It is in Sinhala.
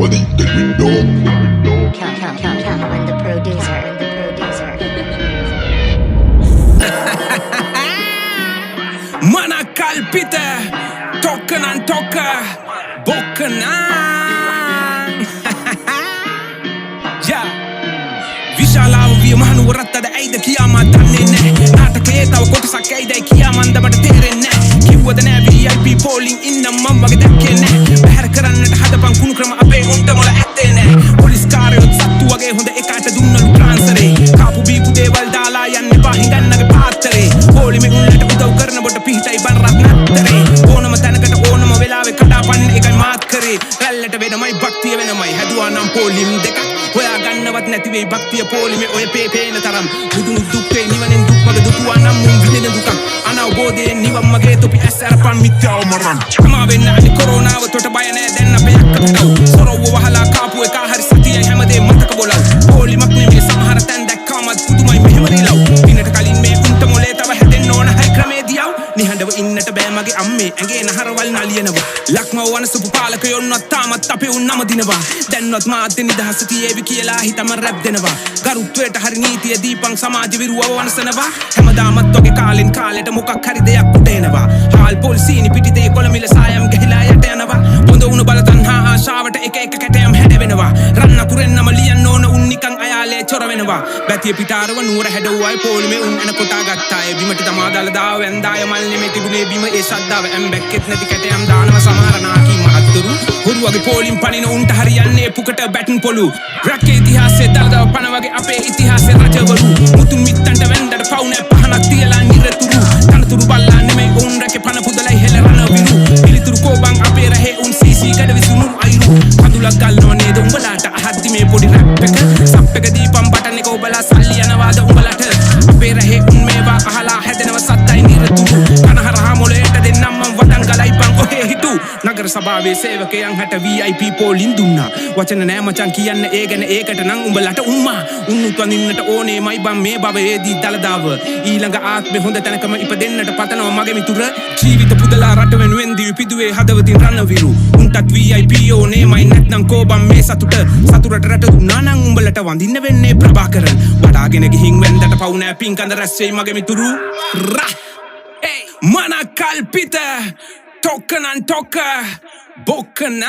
nobody that we know. Calvin the producer. Mana kalpita, tokkanan tokka, bokkanan. Yeah. විශාලාව විය මහනුවරත් අද ඇයිද කියාමා දන්නේ නෑ නාටකයේ තව කොටසක් ඇයිද කියාමන්ද මට තේරෙන්නේ නෑ කිව්වද නෑ VIP පෝලිං ඉන්නම් මම වගේ දැක්කේ නෑ බහැර කරන්නට හදපන් කුණු ක්‍රම අපේ උන්ට මොළ ඇත්තේ නෑ පොලිස් කාර්යොත් සත්තු වගේ හොඳ එකට දුන්නලු ට්‍රාන්ස්ෆරේ කාපු බීපු දේවල් දාලා යන්න එපා හිඟන්නගේ පාත්තරේ පොලිමේ උන්ලට උදව් කරන බොට පිහිටයි බන් රත් නැත්තරේ ඕනම තැනකට ඕනම වෙලාවෙ කඩාපන්න එකයි මාත් කරේ රැල්ලට වෙනමයි භක්තිය වෙනමයි හැදුවා නම් පොලිම් දෙකක් හොයා ගන්නවත් නැති වෙයි භක්තිය පොලිමේ ඔය පේන තරම් බුදුන් දුක්ේ නිවනෙන් දුක් වගේ දුටුවා නම් මුන් විඳින දුකක් අනවබෝධයෙන් නිවන් මගේ තොපි ඇස් අරපන් මිත්‍යාව මරන් කමා වෙන්න අනි කොරෝනාව තොට බය නෑ දැන් අපේ අක්කට සොරව වහලා කාපු එක හරි සතියයි හැමදේ මතක බොලව් පොලිමක් නෙමේ සමහර තැන් දැක්කමත් පුදුමයි මෙහෙම රිලව් දිනට කලින් මේ උන්ට මොලේ තව හැදෙන්න ඕන හයි ක්‍රමේ දියව් නිහඬව ඉන්නට බෑ මගේ අම්මේ ඇඟේ නහරවල් නලියනවා ලක්මව වනසපු පාලකයොන්වත් තාමත් අපේ උන් නම දිනවා දැන්වත් මාධ්‍ය නිදහස තියේවි කියලා හිතම රැප් දෙනවා ගරුත්වයට හරි නීතිය දීපන් සමාජ විරුවව වනසනවා හැමදාමත් වගේ කාලෙන් කාලෙට මොකක් හරි දෙයක් උට එනවා හාල් පොල්සීනි පිටිතේ කොළමිල සායම් ගහිලා යට යනවා බොඳ උණු බල තණ්හා ආශාවට එක එක කැටයම් හැදෙනවා රන්න කුරෙන්නම ලියන්න ඕන උන් නිකන් අයාලේ චොර වෙනවා බැතිය පිටාරව නුවර හැඩවුවයි පොලිමේ උන් එන කොටා ගත්තා ඒ බිමට තමා දාලා දාව වැන්දාය මල් නෙමෙයි තිබුණේ බිම ඒ ශද්ධාව ඇම්බැක්කෙත් නැති කැටයම් දානවා සමහර නාකි මහත්තුරු හොරු වගේ පොලිම් පනින උන්ට හරියන්නේ පුකට බැටන් පොලු රැක්කේ ඉතිහාසයේ දල්දව පන වගේ අපේ ඉතිහාසයේ රජවරු මුතුන් මිත්තන්ට වෙන්දට පවුනේ පහනක් තියලා නිරතුරු තනතුරු බල්ලා නෙමෙයි උන් රැකේ පන පුදලයි හෙල රන විරු පිළිතුරු කෝබන් අපේ රහේ උන් සීසී ගඩ විසුණු අයිරු කඳුලක් ගල්නව නේද උඹලාට අහද්දි මේ පොඩි රැප් එක සප් එක දීපම් බටන් එක ඔබලා සල්ලි යනවාද උඹලට අපේ රහේ උන් මේවා අහලා හැදෙනව සත්තයි නිරතුරු කනහරහා මොලේට දෙන්නම් මම වටන් ගලයිපන් ඔහේ හිටු නගර සභාවේ සේවකයන් හැට VIP පොලින් දුන්නා වචන නෑ මචං කියන්න ඒ ගැන ඒකට නම් උඹලට උම්මා උන්නුත් වඳින්නට ඕනේමයි බම් මේ භවයේදී දලදාව ඊළඟ ආත්මේ හොඳ තැනකම ඉපදෙන්නට පතනවා මගේ මිතුර ජීවිත පුදලා රට වෙනුවෙන් දී පිදුවේ හදවතින් රණවිරු උන්ටත් VIP ඕනේමයි නැත්නම් කෝබම් මේ සතුරට රට දුන්නා නම් උඹලට වඳින්න වෙන්නේ ප්‍රභාකරන් වඩාගෙන ගිහින් වෙන්දට පවු නෑ පින්කඳ රැස් වෙයි මගේ මිතුරු රා මන කල්පිත tokkanan tokka bokkanan